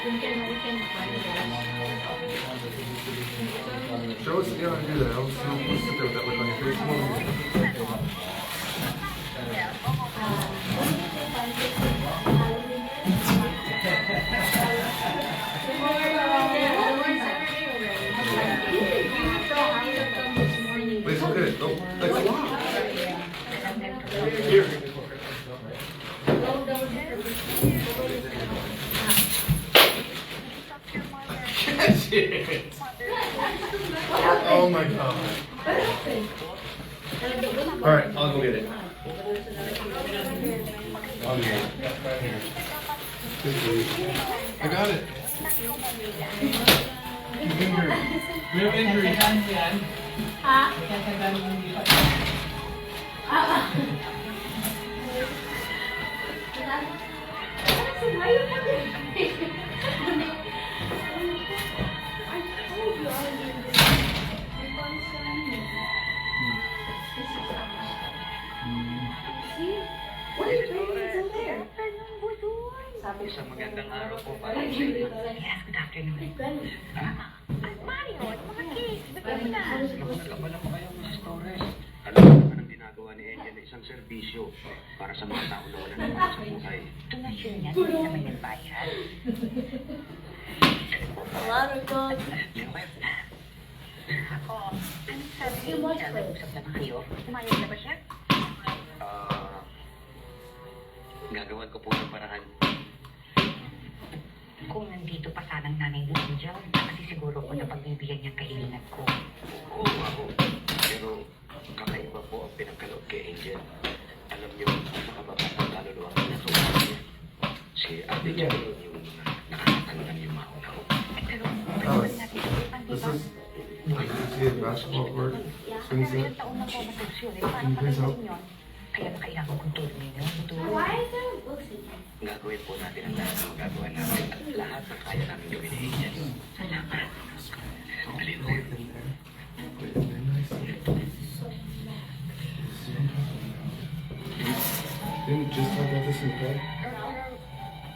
Show us again how to do that. I'll sit there with that look on your face. Wait, it's okay. Don't. Here. Shit. Oh my god. Alright, I'll go get it. I'll get it. I got it. Injury. Real injury. Isang magandang araw po para sa inyo. Yes, good afternoon. Mario, mga kids, bigyan mo na. Nagkabala mo kayo, Mrs. Torres. Alam mo naman ang ginagawa ni Angel na isang serbisyo para sa mga tao na wala naman sa buhay. Donasyon niya, hindi naman yung bayan. Claro ko. Lino kayo? Ako, anong sabi niya? Nag-usap na ba kayo? Umayos na ba siya? Gagawan ko po ng paraan. Kung nandito pa sanang nanay ni Angel, kasi siguro ko na pagbibigyan niyang kahilingan ko. Oo, ako. Pero kakaiba po ang pinagkaloob kay Angel. Alam niyo, makababat ang kaluluwa ko na sumunod niya. Si Ate Jen yung nakakatandang yung mauna ko. Pero, pwede natin itipan, di ba? See a basketball court, swing set. Ilang taon na po matensyon, paano pa natin yun? Kaya nakailangan kong tulong ninyo. Why is there books in here? Gagawin po natin ang lahat na magagawa natin at lahat na kaya namin gawin ni Angel. Salamat. Alin ko. Didn't we just talk about this in the car?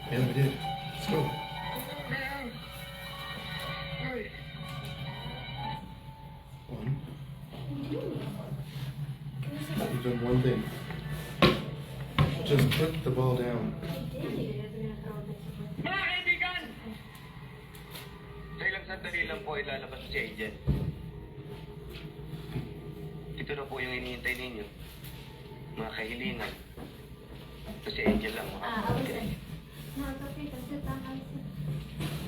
Yeah, we did. Let's go. One. You've done one thing. Just put the ball down. Mga kaibigan! Sa ilang sandali lang po ilalabas si Angel. Ito na po yung hinihintay ninyo. Mga kahilingan. Ito si Angel lang makakapagay.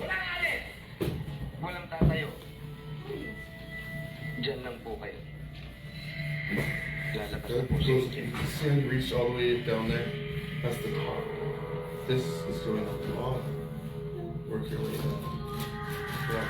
Walang alis! Walang tatayo. Diyan lang po kayo. Lalabas na That po si goes, Angel. the sand reached all the way down there. That's the top. This is going up the bottom. Work your way down. Yeah,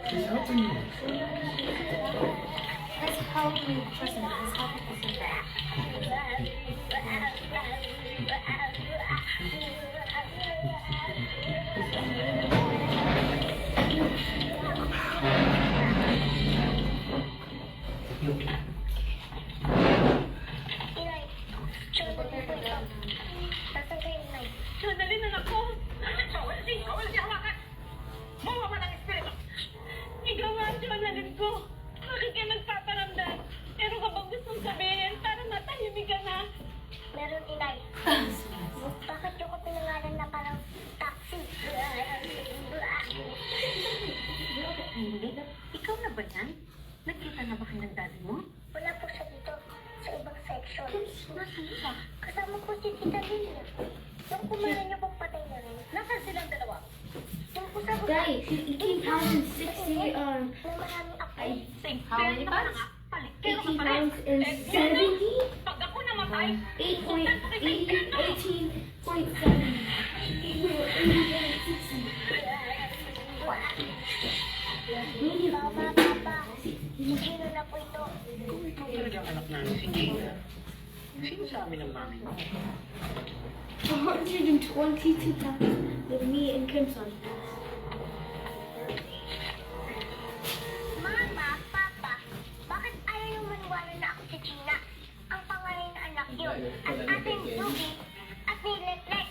He's helping you. Let's probably person is helping us in that. Sandali na ako! Bawal di hawakan! Mawawa ng espiritu! Ikaw nga ang journalist ko! Bakit ka nagpaparamdam? Pero kapag gustong sabihin, para matahimik ka na! Meron, inay. Bakit yung ko pinangalan ba yan? Nagkita na ba kayo ng daddy mo? Wala po siya dito. Sa ibang section. Nasaan siya? Kasama po si Tita Lina. Yung kumain niyo pong patay na rin. Nasaan silang dalawa? Yung po sa Guys, he came pounds and 60, na maraming apoy. Same. How many pounds? Palit. 80 pounds and 70? Pag ako namatay, 18.7. 80.60. Papa. Sino na po ito? kung ikaw talagang anak namin si Gina, sino sa amin ang mami mo? 122 pounds with me and Crimson. Mama, Papa, bakit ayaw yung maniwala na ako si Gina? Ang pangalan na anak yun. At ating Zubi at ni Letlek.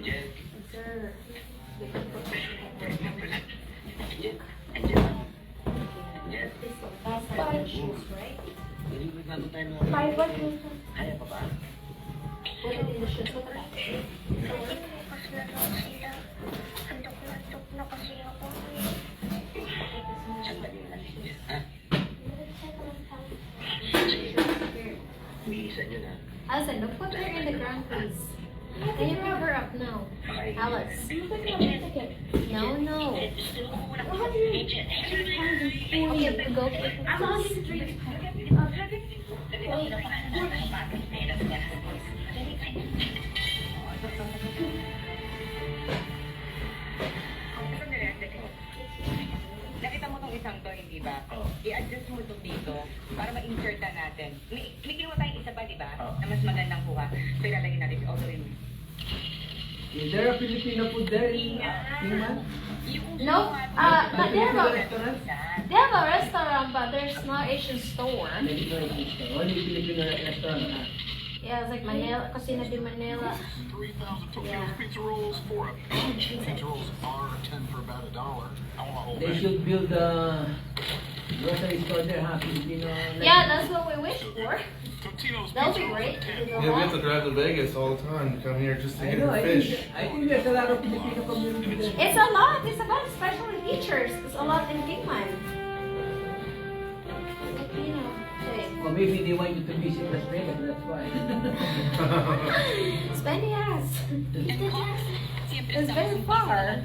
Jen, Sir. Jen, Jen, Jen. Five shoes, right? Nalibig natin tayo ng Five what? Kaya pa ba? What are the shoes? What about? Bukas na lang sila. Antok na kasi ako. Sandali lang, Jen. Ha? Bihisan yun, ha? Allison, don't put her in the ground, please. Can you pick her up now? Alice. No, no. Okay, go pick her up. Nakita mo tong isang to, hindi ba? I-adjust mo itong dito para ma-insertan natin. May kinuha tayong isa pa, di ba? Na mas magandang kuha. So ilalagay natin. Autoin mo. Is there a Filipino food there in Tingman? No, but they have a Restaurant? restaurant, but there's no Asian store. Maybe no Filipino. Only Filipino restaurant. Yeah, it's like Manila, Cocina de Manila. 3,000 Tokyo Yeah. pizza rolls for a pinch. Pizza rolls are 10 for about $1. I want a whole They bag. should build a grocery store there, huh? Filipino. Yeah, that's what we wish for. Totino's That'll pizza be rolls great. are 10. Yeah, we have to drive to Vegas all the time to come here just to I get know, her I fish. think there's a lot of Filipino community there. It's a lot. It's about especially teachers. It's a lot in Kingman. Filipino. Or maybe they want you to visit Las Vegas, that's why. Spendy ass. It's very far.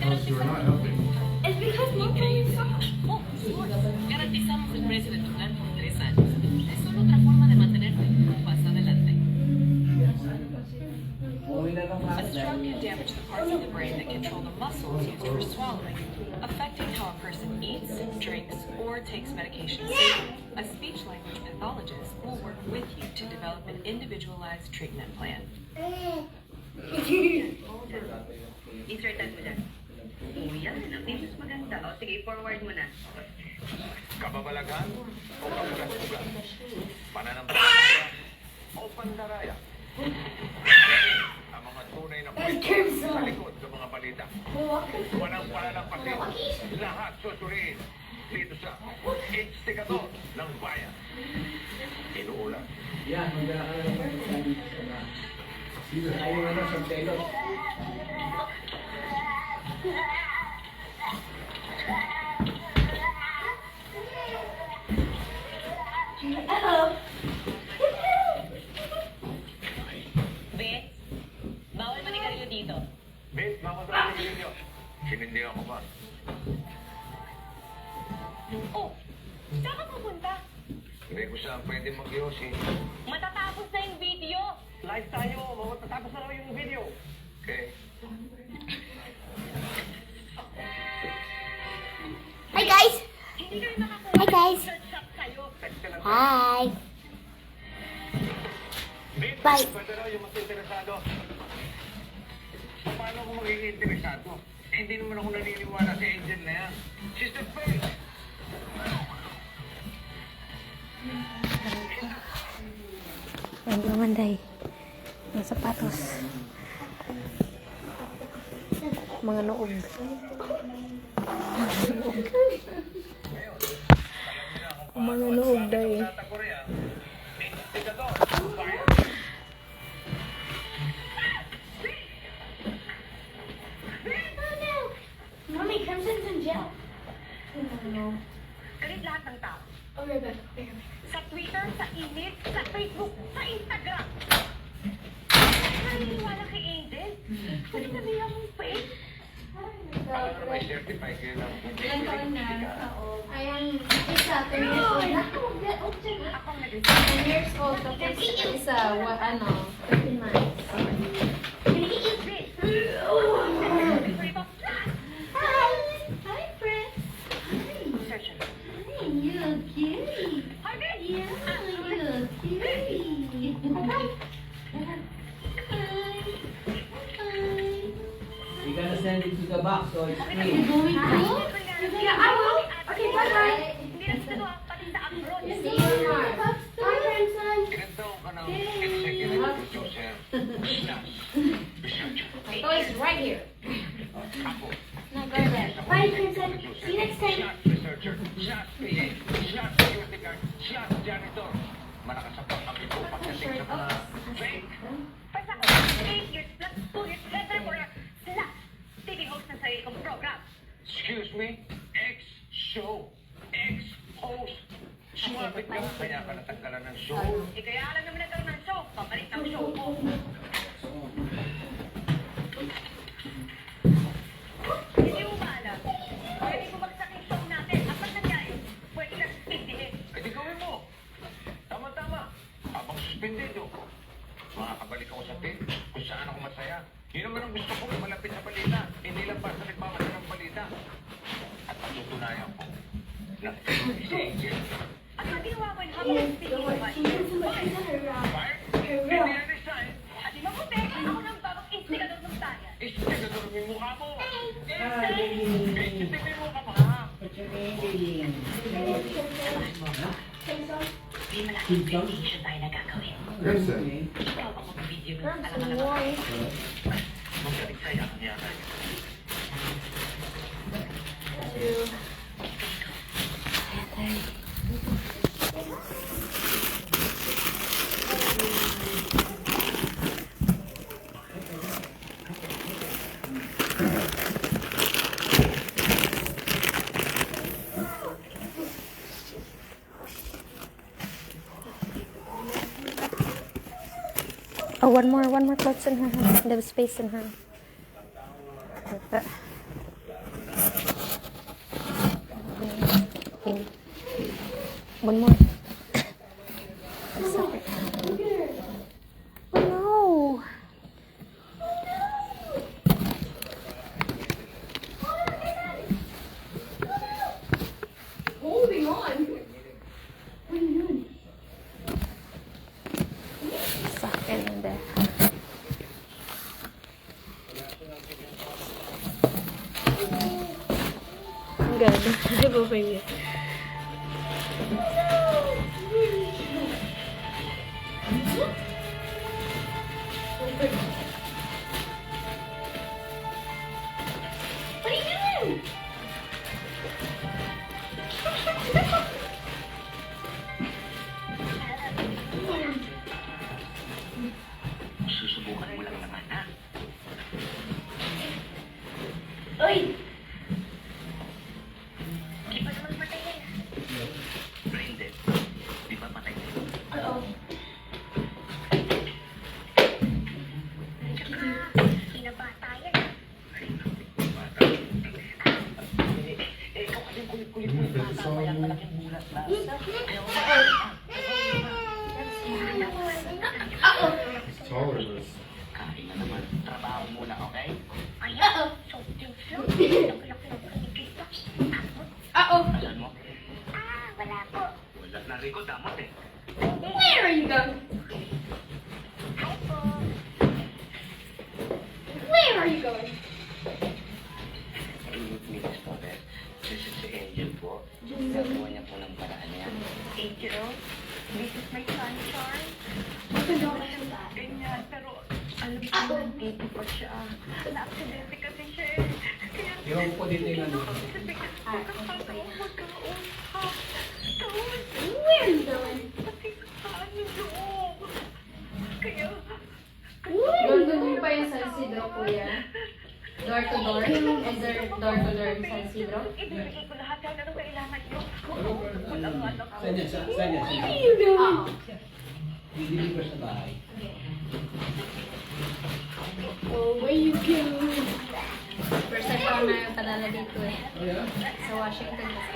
Unless you were not helping. It's because nobody is Garantizamos el precio de tu plan por 3 años. Es solo otra forma de mantenerte un paso adelante. Uwi na lang A lahat stroke dahil can damage the parts of the brain that control the muscles used for swallowing, affecting how a person eats, drinks, or takes medication safely. A speech-language pathologist will work with you to develop an individualized treatment plan. Insertan mo dyan. Oh, yan. Ang mas maganda. O, sige, forward mo na. Kababalaghan o kabugas-bugas? Pananampalataya o pandaraya? Ang mga tunay na kwento sa likod ng mga balita. Walang palalampasin. Lahat susuriin dito sa Instigador ng Bayan. Inuulan. yan, magkakaroon ng pagkasabi sa mga. Ayaw ano sa telot. Bes, bawal manigarilyo dito. Bit, makasabi ninyo. Sinindihan ko ba? Oh, saan ka pupunta? Hindi ko saan pwede mag-yosi. Matatapos na yung video. Live tayo. Matatapos na yung video. Okay. Hi guys! Hindi kayo nakakuha. Hi guys! Shop kayo. Hi! Bit, Bye. pwede raw yung mas interesado. Paano kung magiging interesado? Eh, hindi naman ako naniniwala sa Angel na yan. She's the first. Ang gumanday. Ang sapatos. Mga noog. Manunod day. Instigador ng bayan. Mommy, Crimson's in jail. Galit lahat ng tao. Oh, Rebecca. Here. Sa Twitter, sa email, sa Facebook, sa Instagram. Naniniwala kay Angel? Kasi sabihan mong fake. Para may certify kayo ng Ilan taon na? I am isa, 10 years No, old. Ako ang 10 years old, tapos isa, 13 months. nag-iisip. Hi! Hi, friend. Search it. Hi, you look cute. Harvey! Yeah, you look cute. Hi. Hi. You gotta send it to the box so it's Are clean. you going to? Yeah, I will. Okay, bye-bye. Hindi na sila pati sa abroad. See you tomorrow. Hi, Crimson. ilan taon ka ng executive producer slash researcher. My toy's right here. Ako, No, go ahead. Bye, Crimson. See you next time. slash researcher, slash PA, slash security guard, slash janitor. Malakas ang pagkakit ko pagdating sa mga fake. Basta ko, 8 years plus 2 years head reporter slash TV host ng sarili kong program. Excuse me? Ex-show. Ex-host. Sumabit ka, kaya ka natanggalan ng show. Eh kaya alam naman nagkaroon ng show. Pabalik ng show ko. Hindi mo ba alam? Pwede bumagsak yung show natin. At pag nangyari, pwede na suspindihin. Eh di gawin mo. Tama-tama. Habang suspendido. Makakabalik ako sa team kung saan ako masaya. Yun naman ang gusto ko, malapit sa balita. Hindi lang basta nagmamadala ng balita. At patutunayan ko na si Angel. At ang ginawa ko yung habang speaking of Fired? Hindi na resign. at di mabuti, ako ng bagong instigador ng bayan. Istigador mo yung mukha mo. Ah, baby. Istigador mo ka pa. What's your name, baby? Di malaking vacation tayo na gagawin. Crimson. Ikaw ako mag-video ng Crimson, alam why? Magaling saya ang yata. Oh, one more clothes in her hand. There's space in her. Okay. One more. Sorry. Oh no. Holding on. What are you doing? Suck in there. I'm good. I will bring you. What are you doing? Susubukan mo lang naman, ha? Oy! Di ba naman patayin? Brain dead. Di ba patay? Uh-oh. Tsaka, binabata yan. Bata. Eh, ikaw kasi kulit-kulit mo yung bata. Kaya malaking bulat na. It's taller than this. Kain na naman. Trabaho muna, okay? Ayan, so flow. Laki-laki ng panikita. Uh-oh. Alam mo, Wala po. wala na rin ko damot eh. Where are you going? Hi po. Where are you going? Miss Flores, this is si Angel po. Gagawa niya po ng paraan niya. Angel, this is my sunshine. Ganyan, pero alam ko nandito pa siya. Na-aksidente kasi siya eh. Kaya Iwan ko dito yung ano. magkaon ha. Where are you going? Gagawin pa yung San Isidro, kuya. Door to door? Is there door to door in San Isidro? Ibibigay ko lahat ng ano kailangan nyo. Saan yan? Saan yan? Where are you going? Deliver sa bahay. Oh, where you going? First time ko na padala dito eh. Oh, yeah? Sa Washington kasi.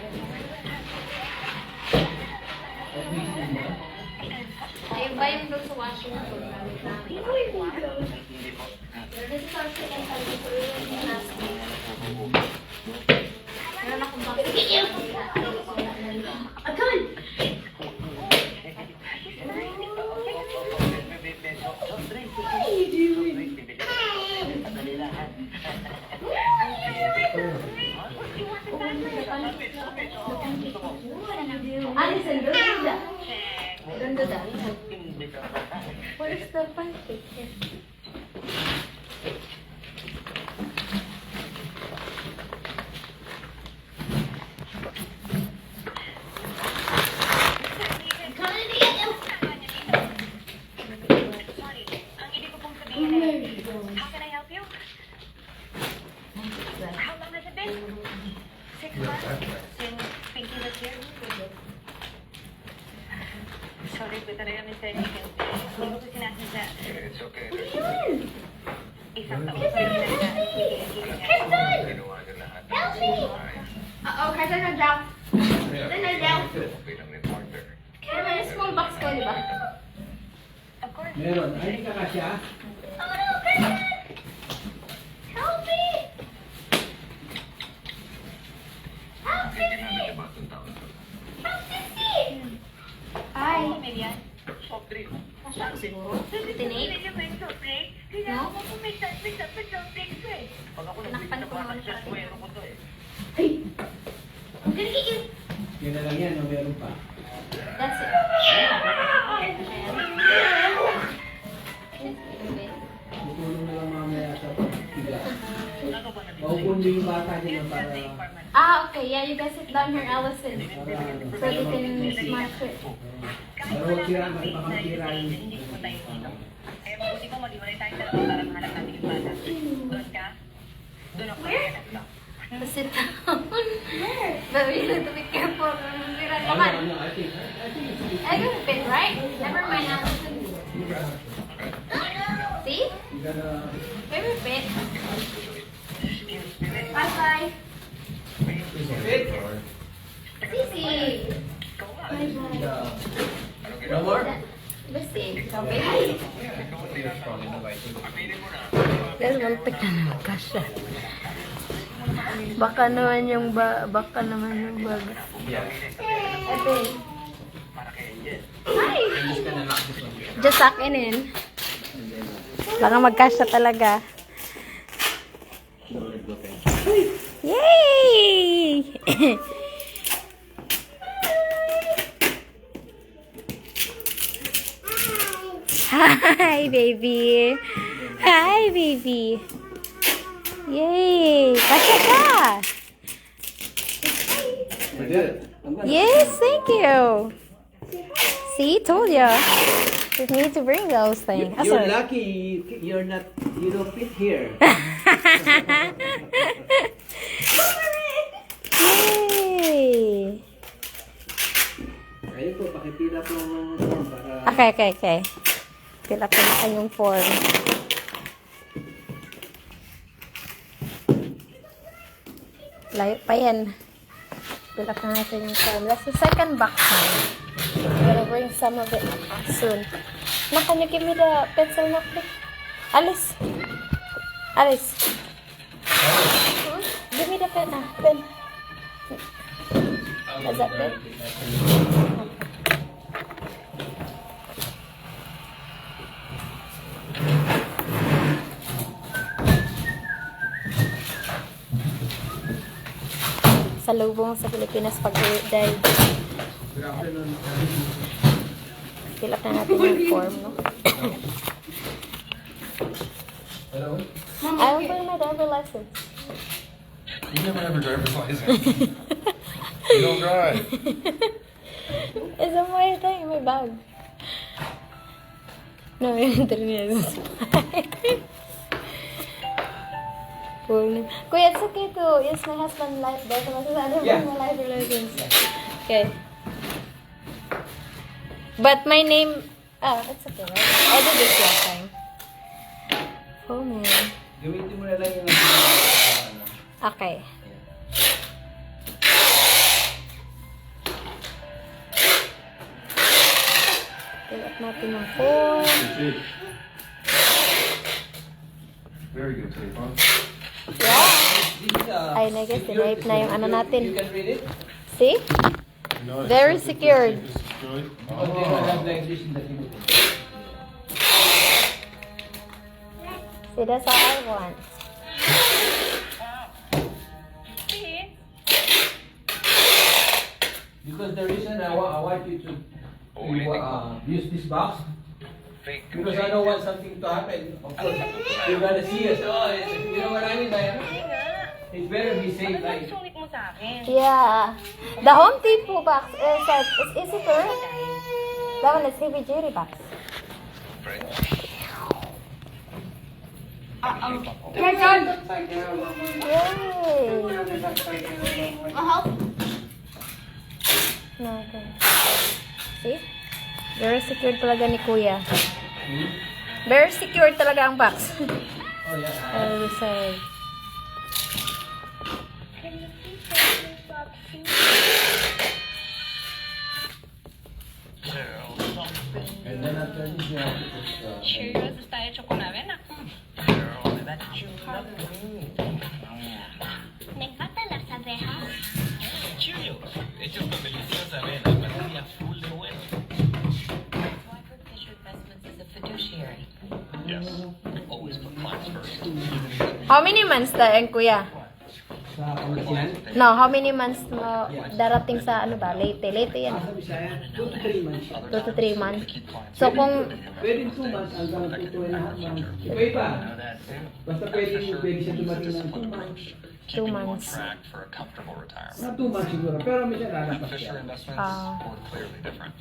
Okay, ba? Ayun ba yung doon sa Washington? Gamit namin. This is our second time dito yung last week. Meron akong box. Agad! What are you doing? Alison, don't do that. Don't do that. Where's the pancake? Sorry, ang ibig ko pong sabihin ay, how can I help you? How long has it been? 6 months since Pinky was here. Sorry po talaga, Mr. Higgins. Hindi ko po sinasadya. It's okay. Isang taon pa rin talaga. Ginawa niyo lahat. Help me! Uh-oh, kasi na-drop. Na-drop. Okay lang reporter. Kaya may small box ko, di ba? Of course. Meron. Ay, hindi ka kasya? Oh no, Kristen! Help me! Help me! Hindi namin yung batang tao na to. Help me! Hi, Miriam. Soft drink. Siguro. 58? Kailangan mo po may sandwich at may soft drinks ko eh. Pag ako Tinakpan nagbibig ko na naman batang siya, siya. mayroon ko to eh. Hey! I'm gonna get you! Yun na lang yan, o meron pa. That's it. Tutulong na lang mamaya sa pagtiga. Ano ba na dito? Maupun mo yung bata niya para... Ah, okay. Yeah, you guys sit down here, Allison. Para ano. So you can smash it. Para huwag sira, may makakira yung... Hindi ko tayo dito. Eh, mabuti ko mag-iwalay tayong dalawa para mahanap natin yung bata. Doon ka? Doon ako hanap lang. So sit down. But we have to be careful. Come on. Ano, I think it's... I can fit, right? Never mind, Allison. See? You gotta... Maybe fit. Bye-bye! Sisi. No more? Lucy. Aminin mo na. Guys, muntik na naman kasha. Baka naman yung bag. Ate. Just sakinin. Baka magkasya talaga. Yay! Hi, baby. Hi, baby. Yay! Kasya ka! You did. Yes, thank you. See, told ya. Just need to bring those things. That's You're all right. lucky you don't fit here. Yay! Ayun po, pakipila po ng form para... Okay. Fill up na kayong form. Layo pa yan. Fill up na natin yung form. That's the second box now. I'm gonna bring some of it soon. Now, can you give me the pencil now, please? Alice. Give me the pen. Pen. Is that pen? Salubong sa Pilipinas pag-dive. Good afternoon. Fill up na natin yung form, no? Hello? I will bring my driver license. You never have a driver's license. You don't drive. It's on my thing, my bag. No, yung internet. Kuya, it's okay to use my husband life there. Yeah. My life relations. Okay. But my name, it's okay, right? I did this last time. Oh, man. Gamitin mo na lang yung Okay. Fill up natin ng form. Good tape. Very good tape, huh? Yeah. Ay, nag-guess, rape na yung ano natin. You can read it? See? No, Very it's- secured. it's destroyed. Oh, they don't have like this in the Philippines. See, that's how I want. Because the reason I want you to use this box, Fake because I don't want something to happen. Of course, you're gonna see us. Oh, you know what I mean? Like, it's better be safe. Like, Yeah. The Home Depot box is easy to read. That one is heavy duty box. Yay! No, okay. See? Very secured talaga ni Kuya. Very secured talaga ang box. oh yeah. I will say. And then after this, you have to put Cheerios está hecho con avena. Nagpatala sa beha. Wyford Fisher Investments is a fiduciary. How many months tayo, Kuya? sa Pangasinan. No, how many months mo darating sa ano ba? Late yan. Sa Bisaya, 2 to 3 months siya. 2 to 3 months. So kung Pwede 2 months hanggang 2 and a half months. Iba-iba. Basta pwede siya dumating ng 2 months. 2 months. For a comfortable retirement. Mga 2 months siguro. Pero minsan lalapas Fisher siya. Investments Ah. were clearly different.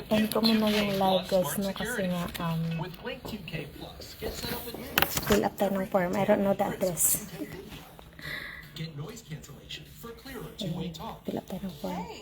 end ko muna yung live guys no kasi nga With Link 2K Plus, get set up with fill up tayo ng form. I don't know the address. Get noise cancellation for clearer two-way talk. Fill up tayo ng form.